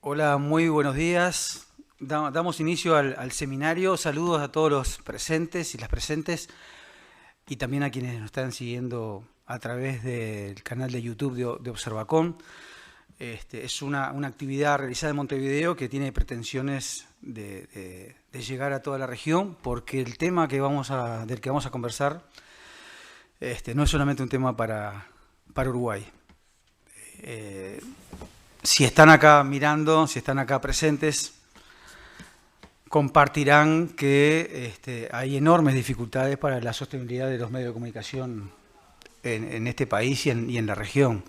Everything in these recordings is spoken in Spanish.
Hola, muy buenos días. Damos inicio al seminario. Saludos a todos los presentes y las presentes y también a quienes nos están siguiendo a través del canal de YouTube de Observacom. Es una actividad realizada en Montevideo que tiene pretensiones de llegar a toda la región, porque el tema del que vamos a conversar no es solamente un tema para Uruguay. Si están acá mirando, si están acá presentes, compartirán que hay enormes dificultades para la sostenibilidad de los medios de comunicación en este país y en la región.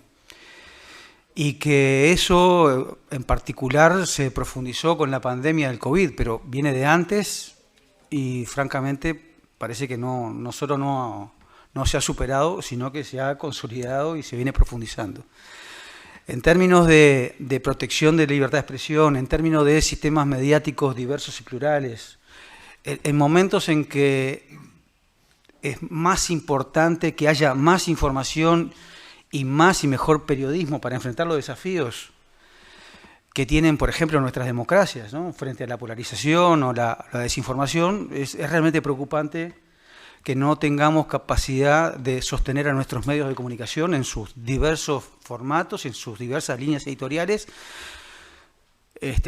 Y que eso en particular se profundizó con la pandemia del COVID, pero viene de antes y francamente parece que no solo no se ha superado, sino que se ha consolidado y se viene profundizando. En términos de protección de la libertad de expresión, en términos de sistemas mediáticos diversos y plurales, en momentos en que es más importante que haya más información y más y mejor periodismo para enfrentar los desafíos que tienen, por ejemplo, nuestras democracias, ¿no? Frente a la polarización o la desinformación, es realmente preocupante que no tengamos capacidad de sostener a nuestros medios de comunicación en sus diversos formatos, en sus diversas líneas editoriales,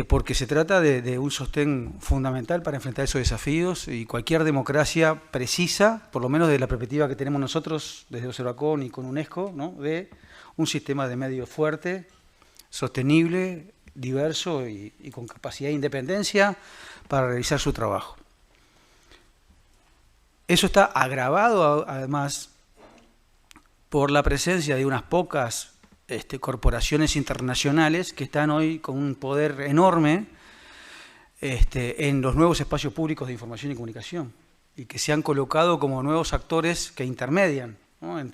porque se trata de un sostén fundamental para enfrentar esos desafíos, y cualquier democracia precisa, por lo menos de la perspectiva que tenemos nosotros desde Observacom y con UNESCO, ¿no?, de un sistema de medios fuerte, sostenible, diverso y con capacidad de independencia para realizar su trabajo. Eso está agravado además por la presencia de unas pocas corporaciones internacionales que están hoy con un poder enorme en los nuevos espacios públicos de información y comunicación, y que se han colocado como nuevos actores que intermedian, ¿no?, en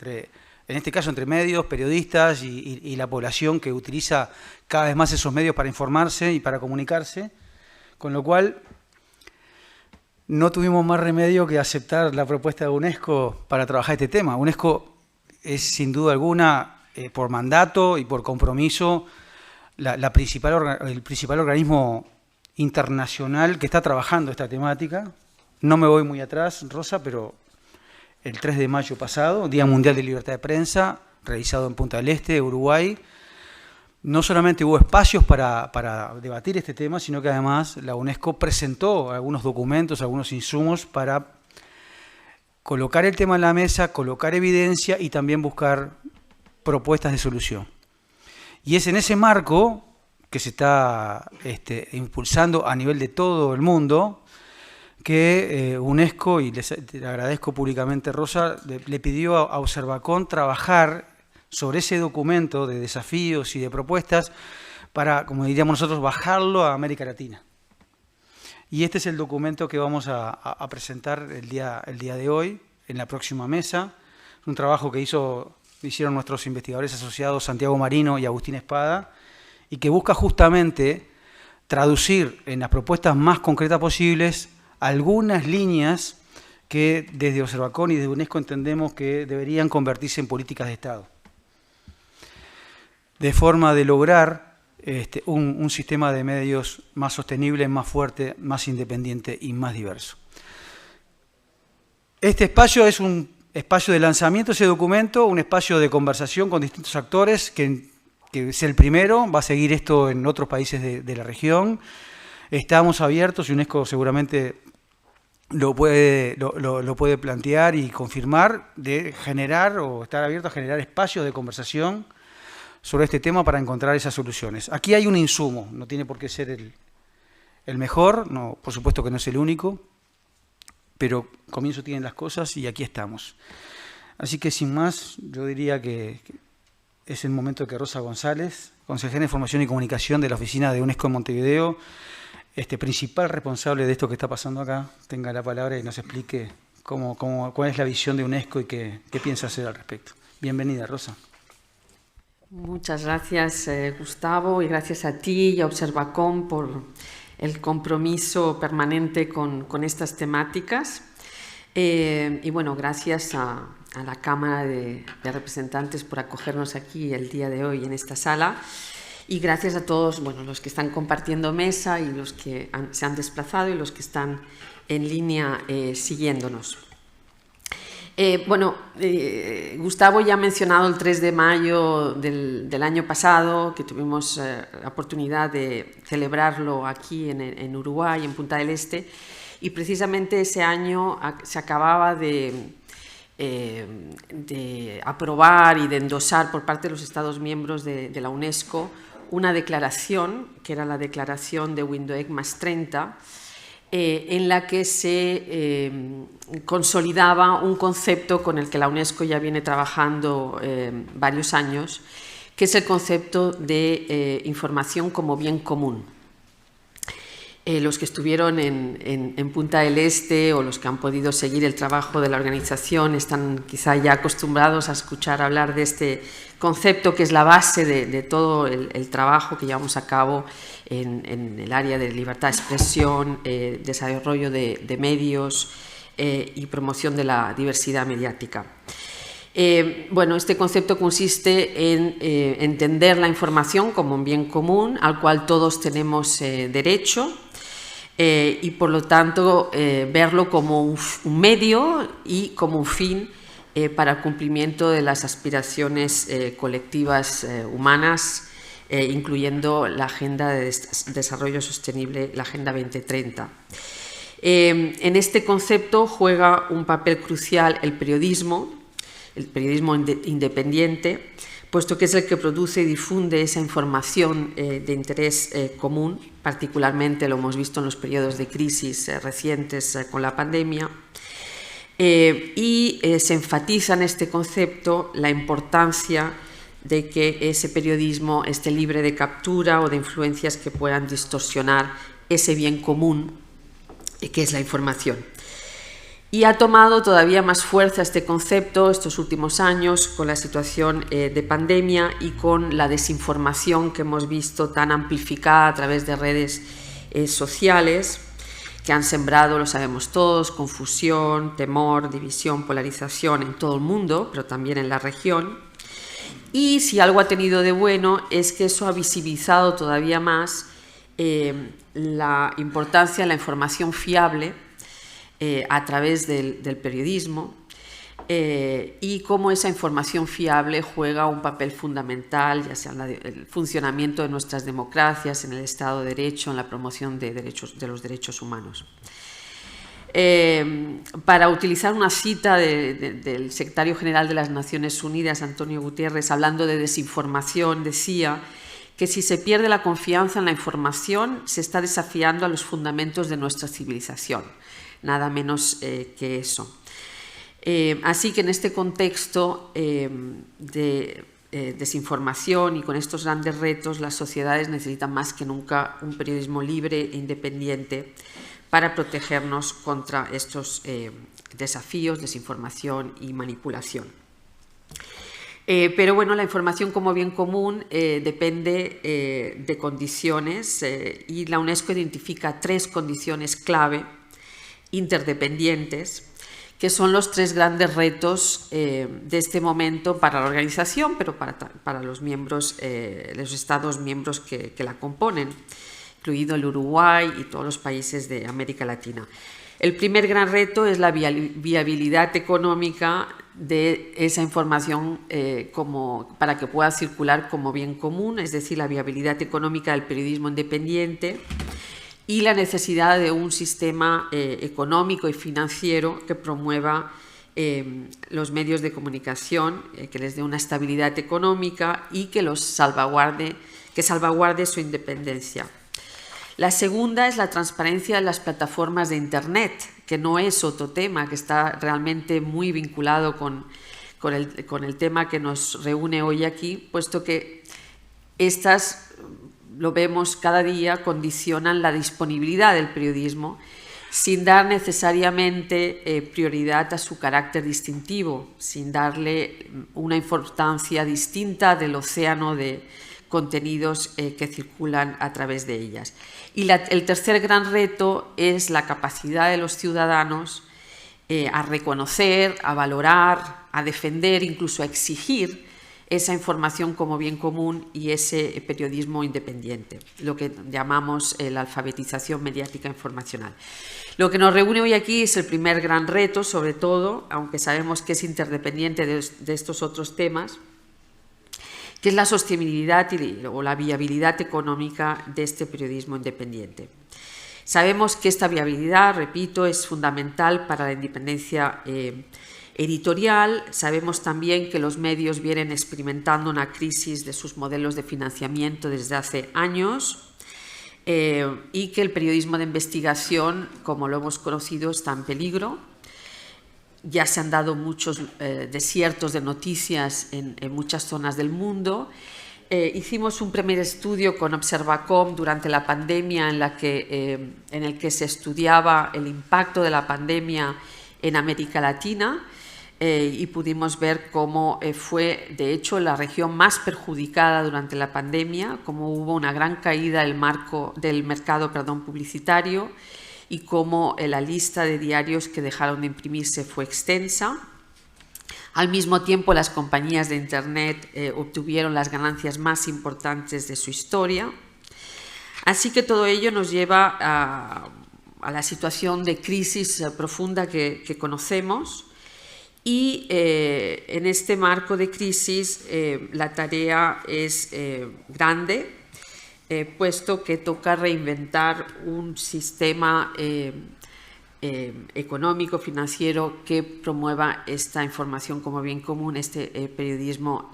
este caso entre medios, periodistas y la población que utiliza cada vez más esos medios para informarse y para comunicarse, con lo cual no tuvimos más remedio que aceptar la propuesta de UNESCO para trabajar este tema. UNESCO es sin duda alguna, por mandato y por compromiso, el principal organismo internacional que está trabajando esta temática. No me voy muy atrás, Rosa, pero el 3 de mayo pasado, Día Mundial de Libertad de Prensa, realizado en Punta del Este, Uruguay, no solamente hubo espacios para debatir este tema, sino que además la UNESCO presentó algunos documentos, algunos insumos para colocar el tema en la mesa, colocar evidencia y también buscar propuestas de solución. Y es en ese marco que se está impulsando a nivel de todo el mundo que UNESCO, y le agradezco públicamente, Rosa, le pidió a Observacom trabajar sobre ese documento de desafíos y de propuestas para, como diríamos nosotros, bajarlo a América Latina. Y este es el documento que vamos a presentar el día de hoy, en la próxima mesa. Es un trabajo que hicieron nuestros investigadores asociados Santiago Marino y Agustín Espada, y que busca justamente traducir en las propuestas más concretas posibles algunas líneas que desde Observacom y desde UNESCO entendemos que deberían convertirse en políticas de Estado, de forma de lograr un sistema de medios más sostenible, más fuerte, más independiente y más diverso. Este espacio es un espacio de lanzamiento de ese documento, un espacio de conversación con distintos actores, que es el primero. Va a seguir esto en otros países de la región. Estamos abiertos, y UNESCO seguramente lo puede plantear y confirmar, de generar o estar abierto a generar espacios de conversación sobre este tema para encontrar esas soluciones. Aquí hay un insumo, no tiene por qué ser el mejor, no, por supuesto que no es el único, pero comienzo tienen las cosas y aquí estamos. Así que sin más, yo diría que es el momento de que Rosa González, consejera de Información y Comunicación de la Oficina de UNESCO en Montevideo, principal responsable de esto que está pasando acá, tenga la palabra y nos explique cuál es la visión de UNESCO y qué piensa hacer al respecto. Bienvenida, Rosa. Muchas gracias, Gustavo, y gracias a ti y a Observacom por el compromiso permanente con estas temáticas. Y bueno, gracias a la Cámara de Representantes por acogernos aquí el día de hoy en esta sala. Y gracias a todos, bueno, los que están compartiendo mesa y los que se han desplazado y los que están en línea siguiéndonos. Gustavo ya ha mencionado el 3 de mayo del año pasado, que tuvimos la oportunidad de celebrarlo aquí en Uruguay, en Punta del Este, y precisamente ese año se acababa de aprobar y de endosar por parte de los Estados miembros de la UNESCO una declaración, que era la declaración de Windhoek +30, en la que se consolidaba un concepto con el que la UNESCO ya viene trabajando varios años, que es el concepto de información como bien común. Los que estuvieron en Punta del Este o los que han podido seguir el trabajo de la organización están quizá ya acostumbrados a escuchar hablar de este concepto, que es la base de todo el trabajo que llevamos a cabo en el área de libertad de expresión, desarrollo de medios y promoción de la diversidad mediática. Este concepto consiste en entender la información como un bien común al cual todos tenemos derecho, y por lo tanto verlo como un medio y como un fin para el cumplimiento de las aspiraciones colectivas humanas, incluyendo la Agenda de Desarrollo Sostenible, la Agenda 2030. En este concepto juega un papel crucial el periodismo independiente, puesto que es el que produce y difunde esa información de interés común, particularmente lo hemos visto en los periodos de crisis recientes con la pandemia, y se enfatiza en este concepto la importancia de que ese periodismo esté libre de captura o de influencias que puedan distorsionar ese bien común que es la información. Y ha tomado todavía más fuerza este concepto estos últimos años con la situación de pandemia y con la desinformación que hemos visto tan amplificada a través de redes sociales, que han sembrado, lo sabemos todos, confusión, temor, división, polarización en todo el mundo, pero también en la región. Y si algo ha tenido de bueno es que eso ha visibilizado todavía más la importancia de la información fiable a través del periodismo, y cómo esa información fiable juega un papel fundamental, ya sea en el funcionamiento de nuestras democracias, en el Estado de Derecho, en la promoción de los derechos humanos. Para utilizar una cita del secretario general de las Naciones Unidas, Antonio Guterres, hablando de desinformación, decía que si se pierde la confianza en la información, se está desafiando a los fundamentos de nuestra civilización. Nada menos que eso. Así que en este contexto de desinformación y con estos grandes retos, las sociedades necesitan más que nunca un periodismo libre e independiente para protegernos contra estos desafíos, desinformación y manipulación. Pero bueno, la información como bien común depende de condiciones, y la UNESCO identifica 3 condiciones clave interdependientes, que son los 3 grandes retos de este momento para la organización, pero para los miembros, los Estados miembros que la componen, incluido el Uruguay y todos los países de América Latina. El primer gran reto es la viabilidad económica de esa información para que pueda circular como bien común, es decir, la viabilidad económica del periodismo independiente, y la necesidad de un sistema económico y financiero que promueva los medios de comunicación, que les dé una estabilidad económica y que salvaguarde su independencia. La segunda es la transparencia de las plataformas de Internet, que no es otro tema, que está realmente muy vinculado con el tema que nos reúne hoy aquí, puesto que estas, lo vemos cada día, condicionan la disponibilidad del periodismo sin dar necesariamente prioridad a su carácter distintivo, sin darle una importancia distinta del océano de contenidos que circulan a través de ellas. Y el tercer gran reto es la capacidad de los ciudadanos a reconocer, a valorar, a defender, incluso a exigir esa información como bien común y ese periodismo independiente, lo que llamamos la alfabetización mediática informacional. Lo que nos reúne hoy aquí es el primer gran reto, sobre todo, aunque sabemos que es interdependiente de estos otros temas, que es la sostenibilidad o la viabilidad económica de este periodismo independiente. Sabemos que esta viabilidad, repito, es fundamental para la independencia editorial. Sabemos también que los medios vienen experimentando una crisis de sus modelos de financiamiento desde hace años y que el periodismo de investigación, como lo hemos conocido, está en peligro. Ya se han dado muchos desiertos de noticias en muchas zonas del mundo. Hicimos un primer estudio con Observacom durante la pandemia en el que se estudiaba el impacto de la pandemia en América Latina y pudimos ver cómo fue, de hecho, la región más perjudicada durante la pandemia, cómo hubo una gran caída del mercado publicitario y cómo la lista de diarios que dejaron de imprimirse fue extensa. Al mismo tiempo, las compañías de Internet obtuvieron las ganancias más importantes de su historia. Así que todo ello nos lleva a la situación de crisis profunda que conocemos y en este marco de crisis la tarea es grande, puesto que toca reinventar un sistema económico, financiero, que promueva esta información como bien común, este periodismo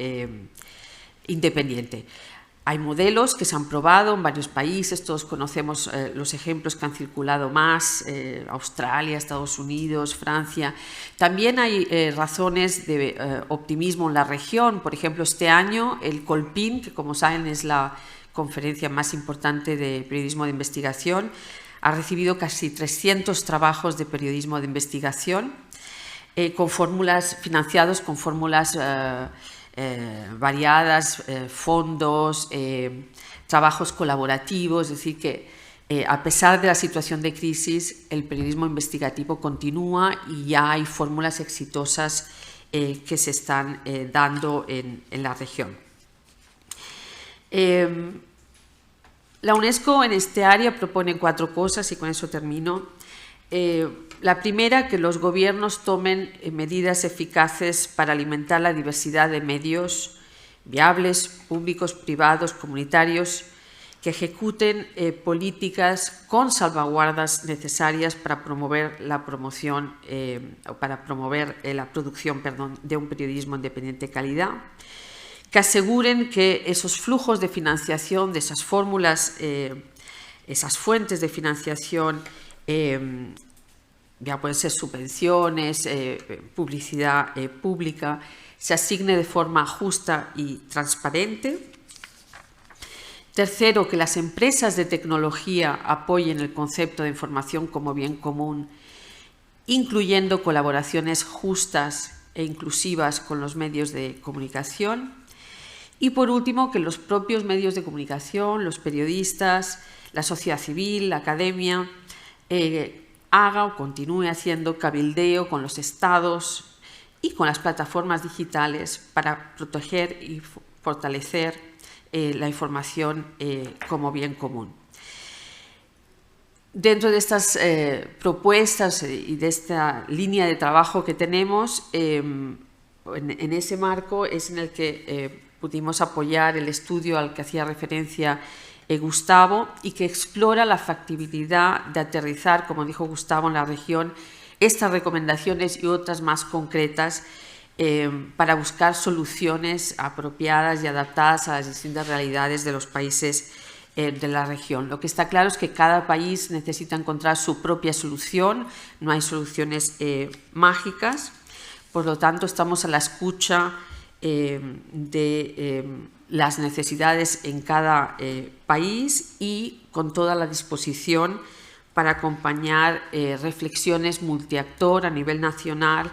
independiente. Hay modelos que se han probado en varios países, todos conocemos los ejemplos que han circulado más, Australia, Estados Unidos, Francia. También hay razones de optimismo en la región. Por ejemplo, este año el Colpin, que como saben es la conferencia más importante de periodismo de investigación, ha recibido casi 300 trabajos de periodismo de investigación con fórmulas financiados con fórmulas variadas, fondos, trabajos colaborativos, es decir que a pesar de la situación de crisis el periodismo investigativo continúa y ya hay fórmulas exitosas que se están dando en la región. La UNESCO en este área propone 4 cosas y con eso termino. La primera, que los gobiernos tomen medidas eficaces para alimentar la diversidad de medios viables, públicos, privados, comunitarios, que ejecuten políticas con salvaguardas necesarias para promover la producción de un periodismo independiente de calidad, que aseguren que esos flujos de financiación, de esas fórmulas, esas fuentes de financiación, ya pueden ser subvenciones, publicidad pública, se asigne de forma justa y transparente. Tercero, que las empresas de tecnología apoyen el concepto de información como bien común, incluyendo colaboraciones justas e inclusivas con los medios de comunicación. Y por último, que los propios medios de comunicación, los periodistas, la sociedad civil, la academia, haga o continúe haciendo cabildeo con los estados y con las plataformas digitales para proteger y fortalecer la información como bien común. Dentro de estas propuestas y de esta línea de trabajo que tenemos, en ese marco es en el que pudimos apoyar el estudio al que hacía referencia Gustavo y que explora la factibilidad de aterrizar, como dijo Gustavo, en la región estas recomendaciones y otras más concretas para buscar soluciones apropiadas y adaptadas a las distintas realidades de los países de la región. Lo que está claro es que cada país necesita encontrar su propia solución, no hay soluciones mágicas, por lo tanto estamos a la escucha de las necesidades en cada país y con toda la disposición para acompañar reflexiones multiactor a nivel nacional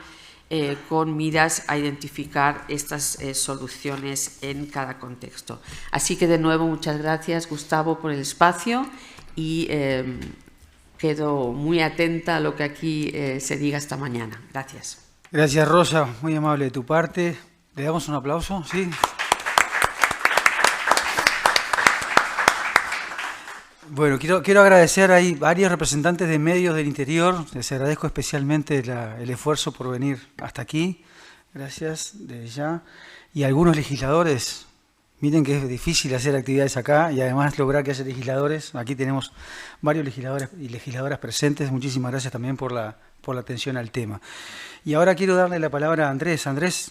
con miras a identificar estas soluciones en cada contexto. Así que de nuevo muchas gracias, Gustavo, por el espacio y quedo muy atenta a lo que aquí se diga esta mañana. Gracias. Gracias, Rosa, muy amable de tu parte. ¿Le damos un aplauso? ¿Sí? Bueno, quiero agradecer, hay varios representantes de medios del interior, les agradezco especialmente el esfuerzo por venir hasta aquí, gracias desde ya, y algunos legisladores, miren que es difícil hacer actividades acá y además lograr que haya legisladores, aquí tenemos varios legisladores y legisladoras presentes, muchísimas gracias también por la atención al tema. Y ahora quiero darle la palabra a Andrés. Andrés,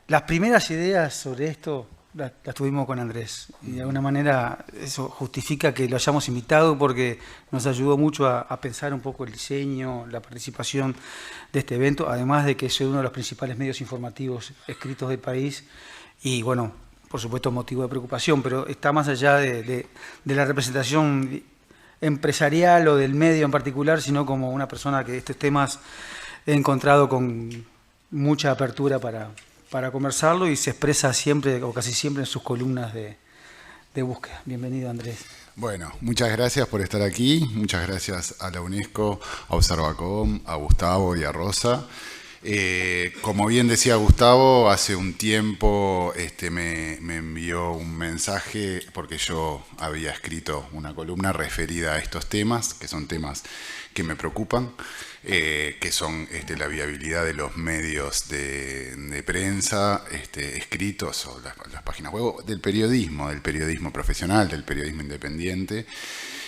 las primeras ideas sobre esto las tuvimos con Andrés y de alguna manera eso justifica que lo hayamos invitado porque nos ayudó mucho a pensar un poco el diseño, la participación de este evento, además de que es uno de los principales medios informativos escritos del país y bueno, por supuesto motivo de preocupación, pero está más allá de la representación empresarial o del medio en particular, sino como una persona que estos temas he encontrado con mucha apertura para conversarlo y se expresa siempre o casi siempre en sus columnas de búsqueda. Bienvenido, Andrés. Bueno, muchas gracias por estar aquí, muchas gracias a la UNESCO, a Observacom, a Gustavo y a Rosa. Como bien decía Gustavo, hace un tiempo me envió un mensaje porque yo había escrito una columna referida a estos temas, que son temas que me preocupan, que son la viabilidad de los medios de prensa escritos o las páginas web, del periodismo profesional, del periodismo independiente.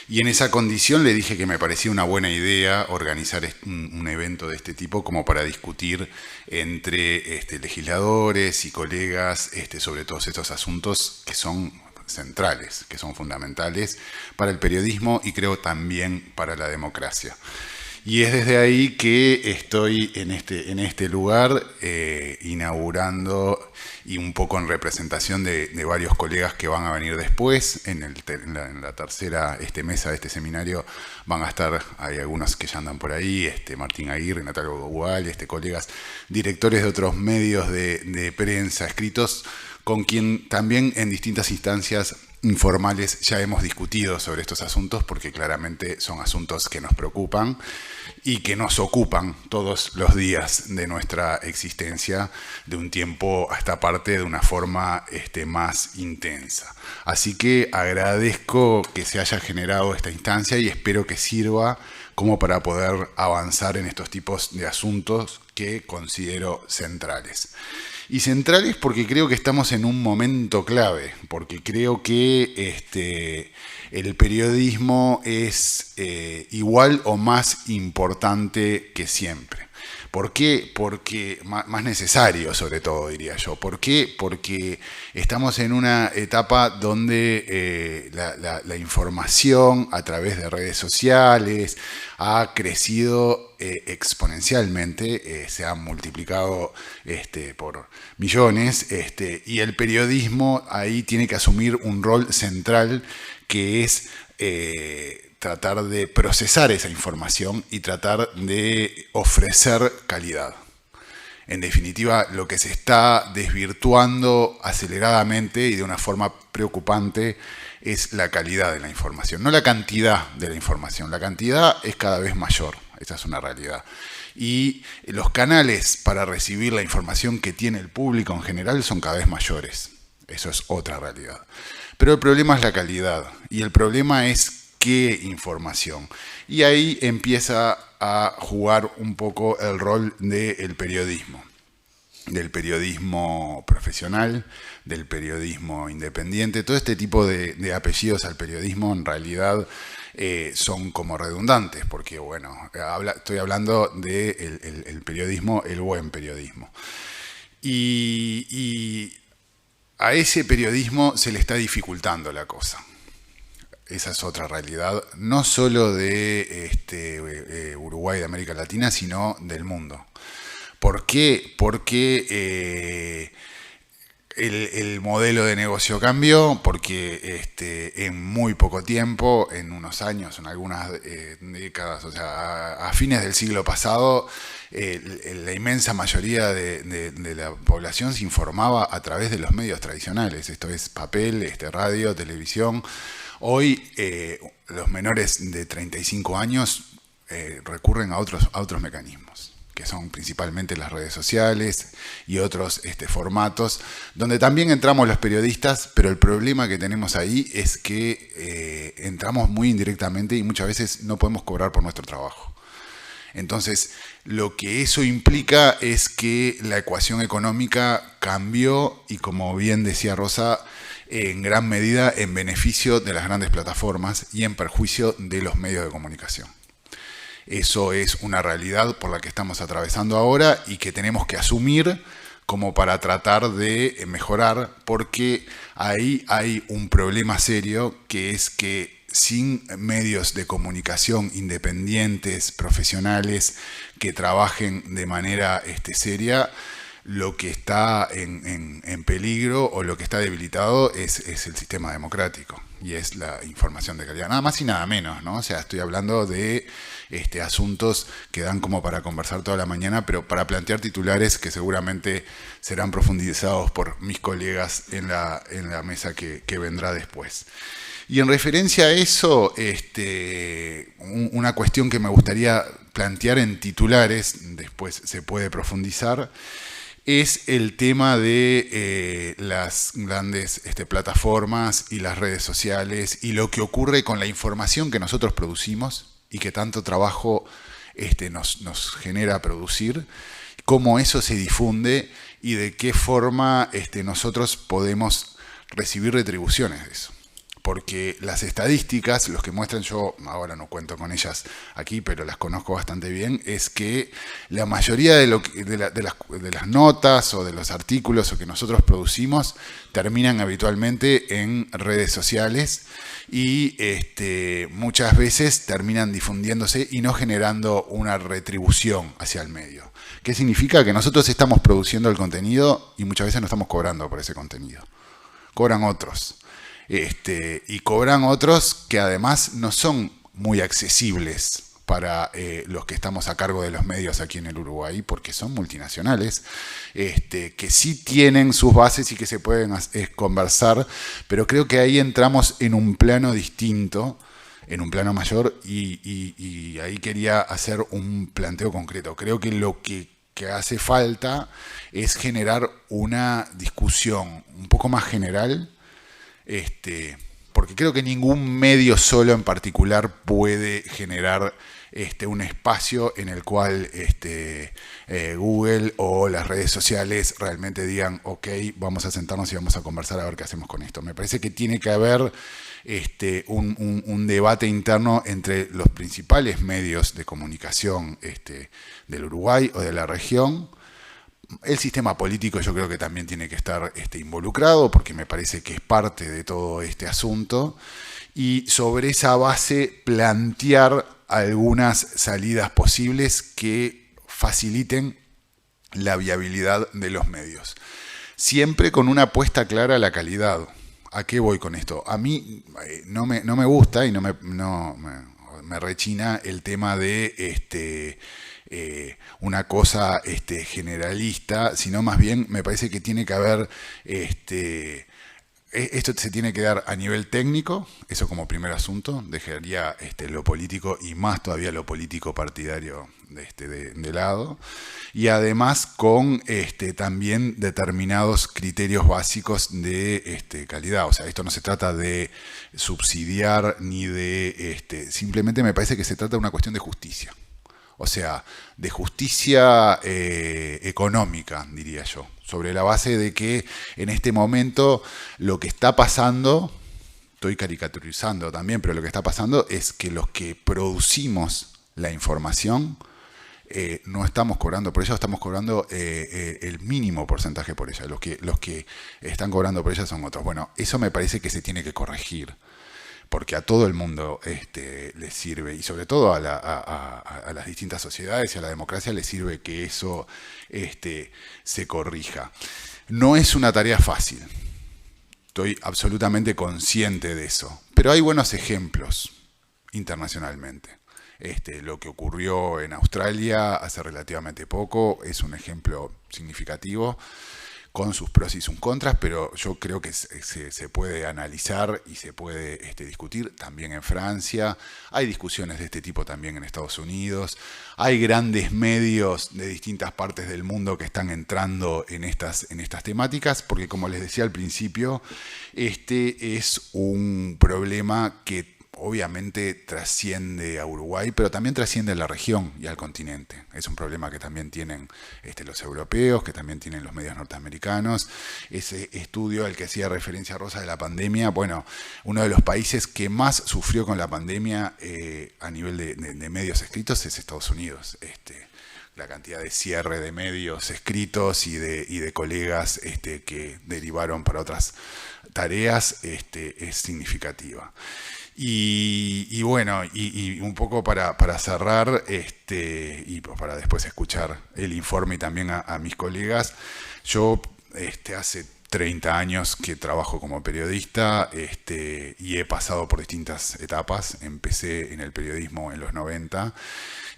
Y en esa condición le dije que me parecía una buena idea organizar un evento de este tipo como para discutir entre legisladores y colegas sobre todos estos asuntos que son centrales, que son fundamentales para el periodismo y creo también para la democracia. Y es desde ahí que estoy en este lugar inaugurando y un poco en representación de varios colegas que van a venir después. En la tercera mesa de este seminario van a estar, hay algunos que ya andan por ahí, Martín Aguirre, Natalia Bogual, colegas directores de otros medios de prensa escritos, con quien también en distintas instancias informales ya hemos discutido sobre estos asuntos porque claramente son asuntos que nos preocupan y que nos ocupan todos los días de nuestra existencia de un tiempo a esta parte de una forma más intensa. Así que agradezco que se haya generado esta instancia y espero que sirva como para poder avanzar en estos tipos de asuntos que considero centrales. Y centrales porque creo que estamos en un momento clave, porque creo que el periodismo es igual o más importante que siempre. ¿Por qué? Porque más necesario, sobre todo, diría yo. ¿Por qué? Porque estamos en una etapa donde la información a través de redes sociales ha crecido exponencialmente, se ha multiplicado por millones, y el periodismo ahí tiene que asumir un rol central que es tratar de procesar esa información y tratar de ofrecer calidad. En definitiva, lo que se está desvirtuando aceleradamente y de una forma preocupante es la calidad de la información, no la cantidad de la información. La cantidad es cada vez mayor, esa es una realidad. Y los canales para recibir la información que tiene el público en general son cada vez mayores. Eso es otra realidad. Pero el problema es la calidad y el problema es qué información. Y ahí empieza a jugar un poco el rol del periodismo profesional, del periodismo independiente. Todo este tipo de apellidos al periodismo en realidad son como redundantes, porque bueno, estoy hablando del periodismo, el buen periodismo. Y a ese periodismo se le está dificultando la cosa. Esa es otra realidad, no solo de Uruguay, de América Latina, sino del mundo. ¿Por qué? Porque el modelo de negocio cambió, porque en muy poco tiempo, en unos años, en algunas décadas, o sea, a fines del siglo pasado, la inmensa mayoría de la población se informaba a través de los medios tradicionales, esto es papel, radio, televisión. Hoy los menores de 35 años recurren a otros mecanismos. que son principalmente las redes sociales y otros formatos, donde también entramos los periodistas, pero el problema que tenemos ahí es que entramos muy indirectamente y muchas veces no podemos cobrar por nuestro trabajo. Entonces, lo que eso implica es que la ecuación económica cambió y, como bien decía Rosa, en gran medida en beneficio de las grandes plataformas y en perjuicio de los medios de comunicación. Eso es una realidad por la que estamos atravesando ahora y que tenemos que asumir como para tratar de mejorar, porque ahí hay un problema serio, que es que sin medios de comunicación independientes, profesionales, que trabajen de manera seria, lo que está en peligro o lo que está debilitado es el sistema democrático y es la información de calidad. Nada más y nada menos, ¿no? O sea, estoy hablando de asuntos que dan como para conversar toda la mañana, pero para plantear titulares que seguramente serán profundizados por mis colegas en la mesa que vendrá después. Y en referencia a eso, una cuestión que me gustaría plantear en titulares, después se puede profundizar, es el tema de las grandes plataformas y las redes sociales y lo que ocurre con la información que nosotros producimos y que tanto trabajo nos genera producir, cómo eso se difunde y de qué forma nosotros podemos recibir retribuciones de eso. Porque las estadísticas, los que muestran, yo ahora no cuento con ellas aquí, pero las conozco bastante bien, es que la mayoría de las notas o de los artículos o que nosotros producimos terminan habitualmente en redes sociales y muchas veces terminan difundiéndose y no generando una retribución hacia el medio. ¿Qué significa? Que nosotros estamos produciendo el contenido y muchas veces no estamos cobrando por ese contenido. Cobran otros. Y cobran otros que además no son muy accesibles para los que estamos a cargo de los medios aquí en el Uruguay, porque son multinacionales, que sí tienen sus bases y que se pueden conversar, pero creo que ahí entramos en un plano distinto, en un plano mayor, y ahí quería hacer un planteo concreto. Creo que lo que hace falta es generar una discusión un poco más general, porque creo que ningún medio solo en particular puede generar un espacio en el cual Google o las redes sociales realmente digan, ok, vamos a sentarnos y vamos a conversar a ver qué hacemos con esto. Me parece que tiene que haber un debate interno entre los principales medios de comunicación del Uruguay o de la región. El sistema político yo creo que también tiene que estar involucrado, porque me parece que es parte de todo este asunto, y sobre esa base plantear algunas salidas posibles que faciliten la viabilidad de los medios. Siempre con una apuesta clara a la calidad. ¿A qué voy con esto? A mí no me gusta y me rechina el tema de una cosa generalista, sino más bien me parece que tiene que haber, esto se tiene que dar a nivel técnico, eso como primer asunto, dejaría lo político y más todavía lo político partidario de lado, y además con también determinados criterios básicos de calidad. O sea, esto no se trata de subsidiar ni de, simplemente me parece que se trata de una cuestión de justicia. O sea, de justicia económica, diría yo, sobre la base de que en este momento lo que está pasando, estoy caricaturizando también, pero lo que está pasando es que los que producimos la información no estamos cobrando por ella, estamos cobrando el mínimo porcentaje por ella. Los que están cobrando por ella son otros. Bueno, eso me parece que se tiene que corregir, porque a todo el mundo le sirve, y sobre todo a las distintas sociedades y a la democracia le sirve que eso se corrija. No es una tarea fácil, estoy absolutamente consciente de eso, pero hay buenos ejemplos internacionalmente. Lo que ocurrió en Australia hace relativamente poco es un ejemplo significativo, con sus pros y sus contras, pero yo creo que se puede analizar y se puede discutir también en Francia. Hay discusiones de este tipo también en Estados Unidos. Hay grandes medios de distintas partes del mundo que están entrando en estas temáticas, porque como les decía al principio, este es un problema que obviamente trasciende a Uruguay, pero también trasciende a la región y al continente. Es un problema que también tienen los europeos, que también tienen los medios norteamericanos. Ese estudio al que hacía referencia Rosa de la pandemia, bueno, uno de los países que más sufrió con la pandemia a nivel de medios escritos es Estados Unidos. La cantidad de cierre de medios escritos y de colegas que derivaron para otras tareas es significativa. Y bueno, y un poco para cerrar, y para después escuchar el informe y también a mis colegas, yo hace 30 años que trabajo como periodista y he pasado por distintas etapas. Empecé en el periodismo en los 90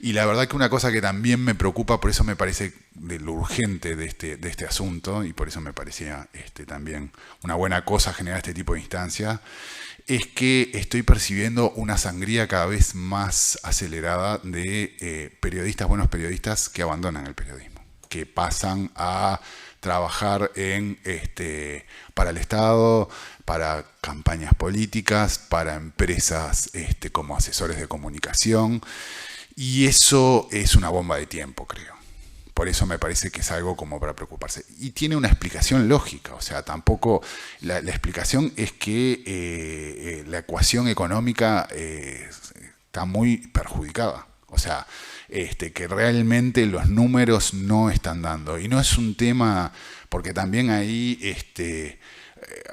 y la verdad que una cosa que también me preocupa, por eso me parece de lo urgente de este asunto y por eso me parecía también una buena cosa generar este tipo de instancias, es que estoy percibiendo una sangría cada vez más acelerada de buenos periodistas que abandonan el periodismo, que pasan a trabajar para el Estado, para campañas políticas, para empresas como asesores de comunicación, y eso es una bomba de tiempo, creo. Por eso me parece que es algo como para preocuparse. Y tiene una explicación lógica, o sea, tampoco... La explicación es que la ecuación económica está muy perjudicada. O sea, que realmente los números no están dando. Y no es un tema... Porque también ahí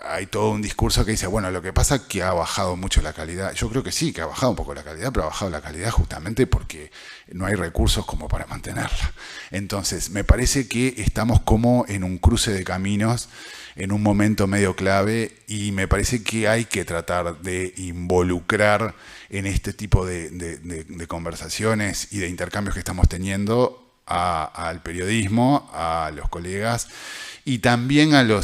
hay todo un discurso que dice, bueno, lo que pasa es que ha bajado mucho la calidad. Yo creo que sí, que ha bajado un poco la calidad, pero ha bajado la calidad justamente porque no hay recursos como para mantenerla. Entonces, me parece que estamos como en un cruce de caminos, en un momento medio clave, y me parece que hay que tratar de involucrar en este tipo de conversaciones y de intercambios que estamos teniendo al periodismo, a los colegas, y también al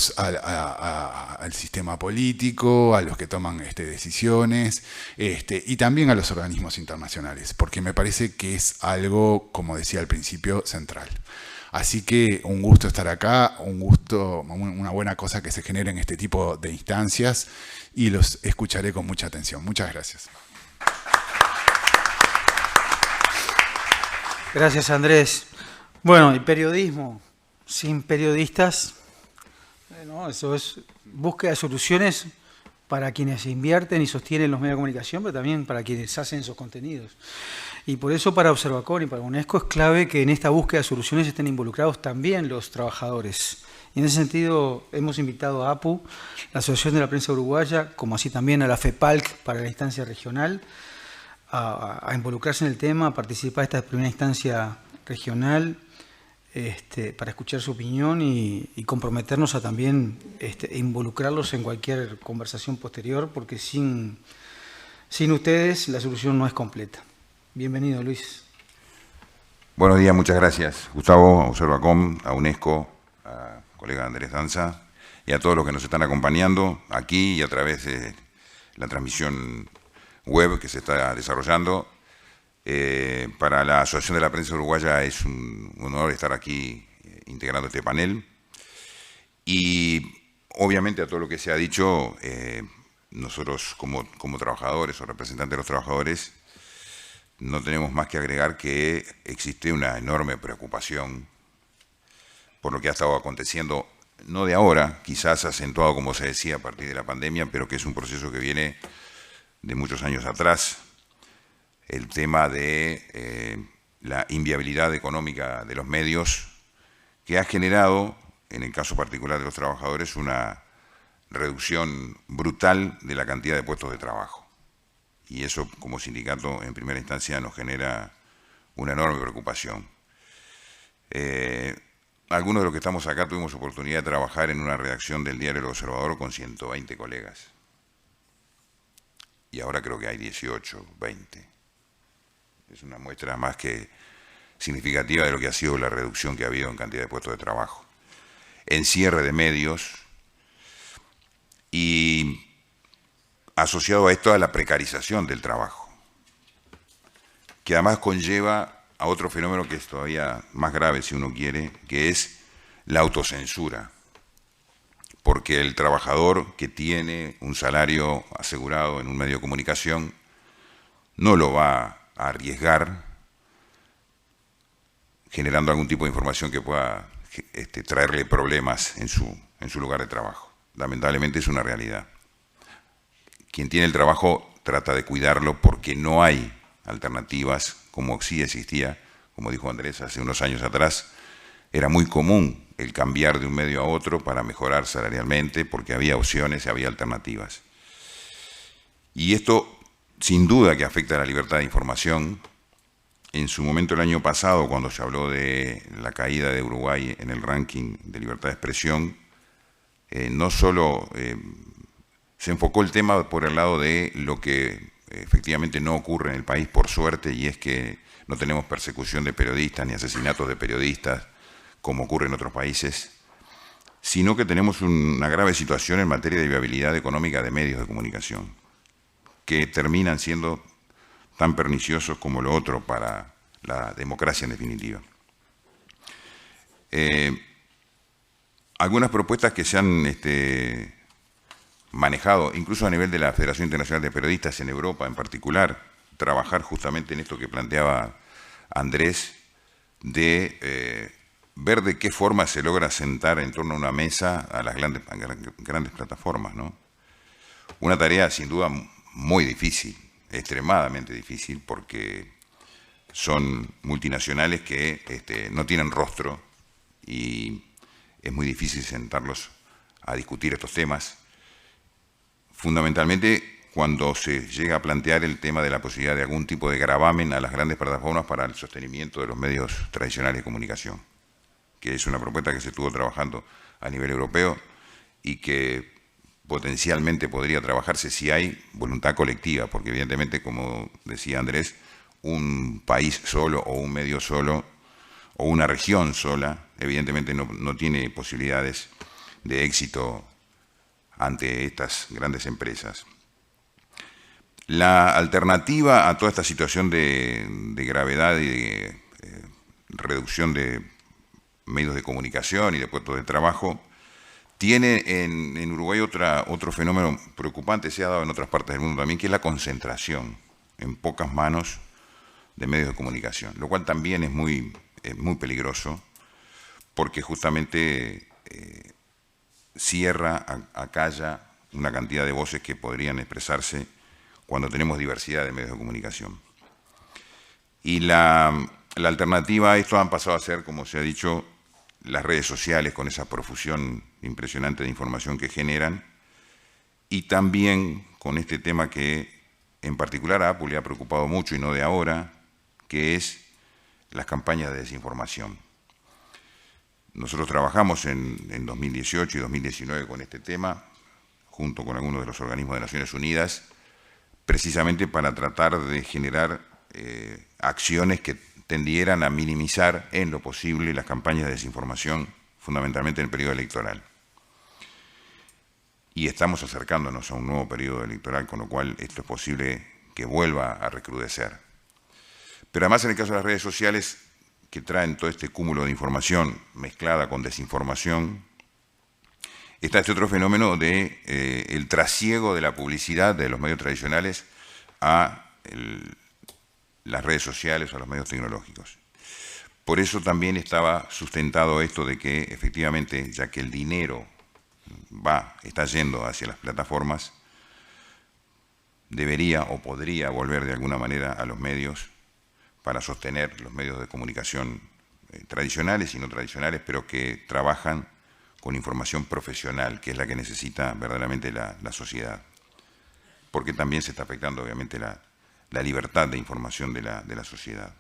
sistema político, a los que toman decisiones, y también a los organismos internacionales, porque me parece que es algo, como decía al principio, central. Así que un gusto estar acá, una buena cosa que se genere en este tipo de instancias, y los escucharé con mucha atención. Muchas gracias. Gracias, Andrés. Bueno, el periodismo sin periodistas, eso es búsqueda de soluciones para quienes invierten y sostienen los medios de comunicación, pero también para quienes hacen esos contenidos. Y por eso para Observacom y para UNESCO es clave que en esta búsqueda de soluciones estén involucrados también los trabajadores. Y en ese sentido hemos invitado a APU, la Asociación de la Prensa Uruguaya, como así también a la FEPALC para la instancia regional, a involucrarse en el tema, a participar de esta primera instancia regional, para escuchar su opinión y comprometernos a también involucrarlos en cualquier conversación posterior, porque sin ustedes la solución no es completa. Bienvenido, Luis. Buenos días, muchas gracias. Gustavo, a Observacom, a UNESCO, a colega Andrés Danza y a todos los que nos están acompañando aquí y a través de la transmisión web que se está desarrollando. Para la Asociación de la Prensa Uruguaya es un honor estar aquí integrando este panel. Y obviamente a todo lo que se ha dicho, nosotros como trabajadores o representantes de los trabajadores no tenemos más que agregar que existe una enorme preocupación por lo que ha estado aconteciendo, no de ahora, quizás acentuado, como se decía, a partir de la pandemia, pero que es un proceso que viene de muchos años atrás. El tema de la inviabilidad económica de los medios, que ha generado, en el caso particular de los trabajadores, una reducción brutal de la cantidad de puestos de trabajo. Y eso, como sindicato, en primera instancia, nos genera una enorme preocupación. Algunos de los que estamos acá tuvimos oportunidad de trabajar en una redacción del diario El Observador con 120 colegas. Y ahora creo que hay 18, 20. Es una muestra más que significativa de lo que ha sido la reducción que ha habido en cantidad de puestos de trabajo. en cierre de medios y asociado a esto a la precarización del trabajo, que además conlleva a otro fenómeno que es todavía más grave, si uno quiere, que es la autocensura. Porque el trabajador que tiene un salario asegurado en un medio de comunicación no lo va a arriesgar generando algún tipo de información que pueda traerle problemas en su lugar de trabajo. Lamentablemente es una realidad. Quien tiene el trabajo trata de cuidarlo porque no hay alternativas, como sí existía, como dijo Andrés hace unos años atrás. Era muy común el cambiar de un medio a otro para mejorar salarialmente porque había opciones y había alternativas. Y esto sin duda que afecta a la libertad de información. En su momento el año pasado, cuando se habló de la caída de Uruguay en el ranking de libertad de expresión, no solo se enfocó el tema por el lado de lo que efectivamente no ocurre en el país, por suerte, y es que no tenemos persecución de periodistas ni asesinatos de periodistas, como ocurre en otros países, sino que tenemos una grave situación en materia de viabilidad económica de medios de comunicación, que terminan siendo tan perniciosos como lo otro para la democracia en definitiva. Algunas propuestas que se han manejado, incluso a nivel de la Federación Internacional de Periodistas en Europa en particular, trabajar justamente en esto que planteaba Andrés, de ver de qué forma se logra sentar en torno a una mesa a las grandes plataformas, ¿no? Una tarea sin duda muy difícil, extremadamente difícil, porque son multinacionales que no tienen rostro y es muy difícil sentarlos a discutir estos temas. Fundamentalmente cuando se llega a plantear el tema de la posibilidad de algún tipo de gravamen a las grandes plataformas para el sostenimiento de los medios tradicionales de comunicación, que es una propuesta que se estuvo trabajando a nivel europeo y que potencialmente podría trabajarse si hay voluntad colectiva, porque evidentemente, como decía Andrés, un país solo o un medio solo o una región sola, evidentemente no tiene posibilidades de éxito ante estas grandes empresas. La alternativa a toda esta situación de gravedad y de reducción de medios de comunicación y de puestos de trabajo tiene en Uruguay otro fenómeno preocupante, se ha dado en otras partes del mundo también, que es la concentración en pocas manos de medios de comunicación, lo cual también es muy peligroso porque justamente cierra, acalla una cantidad de voces que podrían expresarse cuando tenemos diversidad de medios de comunicación. Y la alternativa a esto han pasado a ser, como se ha dicho, las redes sociales con esa profusión impresionante de información que generan y también con este tema que en particular a Apple le ha preocupado mucho y no de ahora, que es las campañas de desinformación. Nosotros trabajamos en 2018 y 2019 con este tema, junto con algunos de los organismos de Naciones Unidas, precisamente para tratar de generar acciones que tendieran a minimizar en lo posible las campañas de desinformación, fundamentalmente en el periodo electoral. Y estamos acercándonos a un nuevo periodo electoral, con lo cual esto es posible que vuelva a recrudecer. Pero además en el caso de las redes sociales, que traen todo este cúmulo de información mezclada con desinformación, está este otro fenómeno de el trasiego de la publicidad de los medios tradicionales a las redes sociales o a los medios tecnológicos. Por eso también estaba sustentado esto de que efectivamente, ya que el dinero está yendo hacia las plataformas, debería o podría volver de alguna manera a los medios para sostener los medios de comunicación tradicionales y no tradicionales, pero que trabajan con información profesional, que es la que necesita verdaderamente la sociedad. Porque también se está afectando, obviamente, la libertad de información de la sociedad.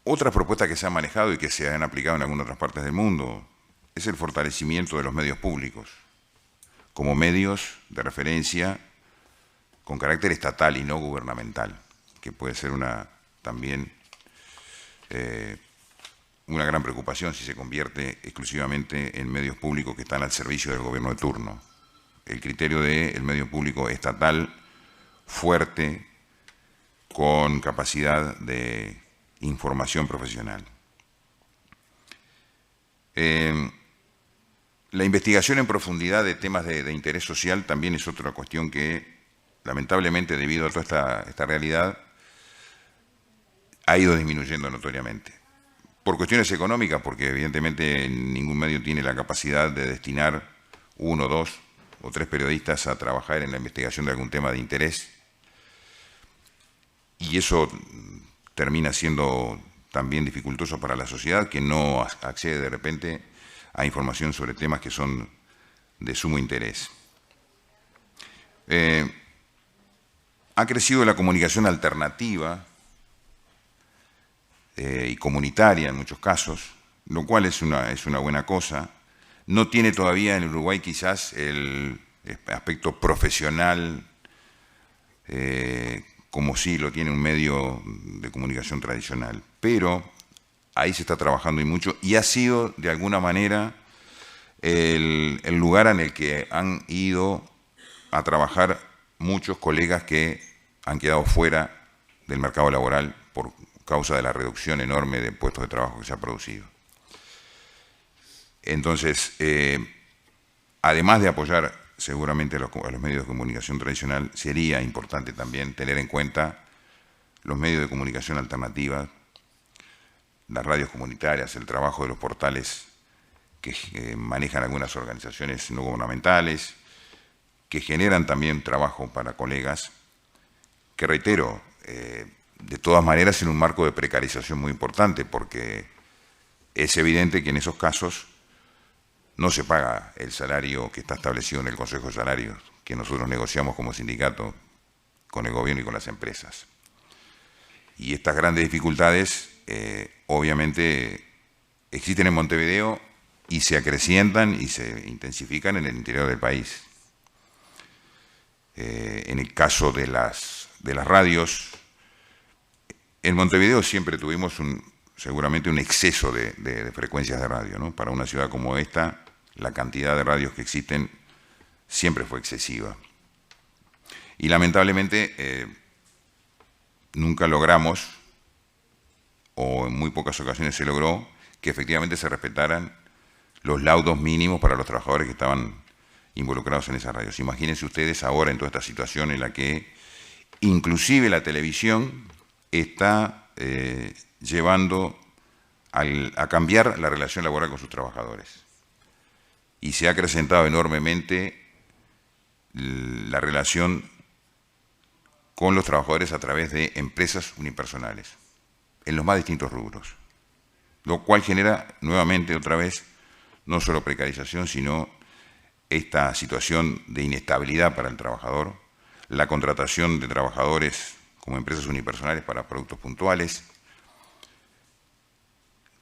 Otra propuesta que se ha manejado y que se han aplicado en algunas otras partes del mundo es el fortalecimiento de los medios públicos como medios de referencia con carácter estatal y no gubernamental, que puede ser también una gran preocupación si se convierte exclusivamente en medios públicos que están al servicio del gobierno de turno. El criterio del medio público estatal fuerte, con capacidad de información profesional. La investigación en profundidad de temas de interés social también es otra cuestión que, lamentablemente, debido a toda esta realidad, ha ido disminuyendo notoriamente. Por cuestiones económicas, porque evidentemente ningún medio tiene la capacidad de destinar 1, 2 o 3 periodistas a trabajar en la investigación de algún tema de interés. Y eso termina siendo también dificultoso para la sociedad, que no accede de repente a información sobre temas que son de sumo interés. Ha crecido la comunicación alternativa y comunitaria en muchos casos, lo cual es una buena cosa. No tiene todavía en Uruguay quizás el aspecto profesional como sí lo tiene un medio de comunicación tradicional, pero ahí se está trabajando y mucho, y ha sido de alguna manera el lugar en el que han ido a trabajar muchos colegas que han quedado fuera del mercado laboral por causa de la reducción enorme de puestos de trabajo que se ha producido. Entonces, además de apoyar seguramente a los medios de comunicación tradicional, sería importante también tener en cuenta los medios de comunicación alternativa, las radios comunitarias, el trabajo de los portales que manejan algunas organizaciones no gubernamentales, que generan también trabajo para colegas, que reitero, de todas maneras en un marco de precarización muy importante, porque es evidente que en esos casos no se paga el salario que está establecido en el Consejo de Salarios, que nosotros negociamos como sindicato con el gobierno y con las empresas. Y estas grandes dificultades, obviamente, existen en Montevideo y se acrecientan y se intensifican en el interior del país. En el caso de las radios, en Montevideo siempre tuvimos seguramente un exceso de frecuencias de radio, ¿no? Para una ciudad como esta, la cantidad de radios que existen siempre fue excesiva. Y lamentablemente nunca logramos, o en muy pocas ocasiones se logró, que efectivamente se respetaran los laudos mínimos para los trabajadores que estaban involucrados en esas radios. Imagínense ustedes ahora en toda esta situación en la que inclusive la televisión está llevando a cambiar la relación laboral con sus trabajadores. Y se ha acrecentado enormemente la relación con los trabajadores a través de empresas unipersonales, en los más distintos rubros, lo cual genera nuevamente, otra vez, no solo precarización, sino esta situación de inestabilidad para el trabajador, la contratación de trabajadores como empresas unipersonales para productos puntuales,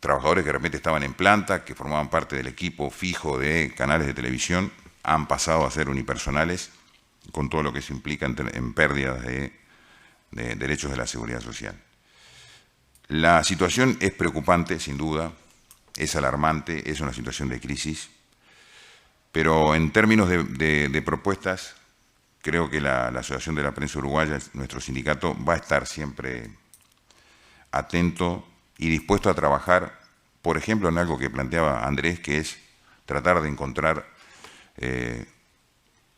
trabajadores que de repente estaban en planta, que formaban parte del equipo fijo de canales de televisión, han pasado a ser unipersonales, con todo lo que eso implica en pérdidas de derechos de la seguridad social. La situación es preocupante, sin duda, es alarmante, es una situación de crisis, pero en términos de propuestas, creo que la Asociación de la Prensa Uruguaya, nuestro sindicato, va a estar siempre atento y dispuesto a trabajar, por ejemplo, en algo que planteaba Andrés, que es tratar de encontrar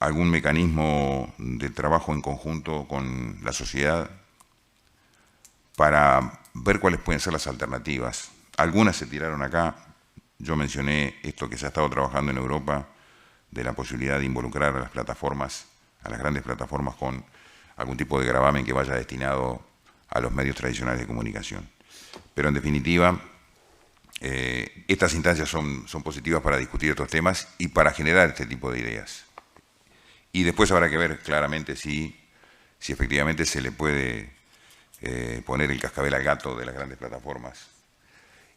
algún mecanismo de trabajo en conjunto con la sociedad para ver cuáles pueden ser las alternativas. Algunas se tiraron acá, yo mencioné esto que se ha estado trabajando en Europa, de la posibilidad de involucrar a las plataformas, a las grandes plataformas, con algún tipo de gravamen que vaya destinado a los medios tradicionales de comunicación. Pero en definitiva, estas instancias son positivas para discutir estos temas y para generar este tipo de ideas. Y después habrá que ver claramente si efectivamente se le puede poner el cascabel al gato de las grandes plataformas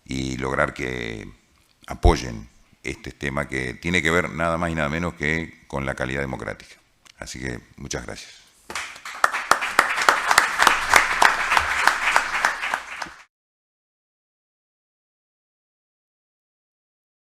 y lograr que apoyen este tema que tiene que ver nada más y nada menos que con la calidad democrática. Así que muchas gracias.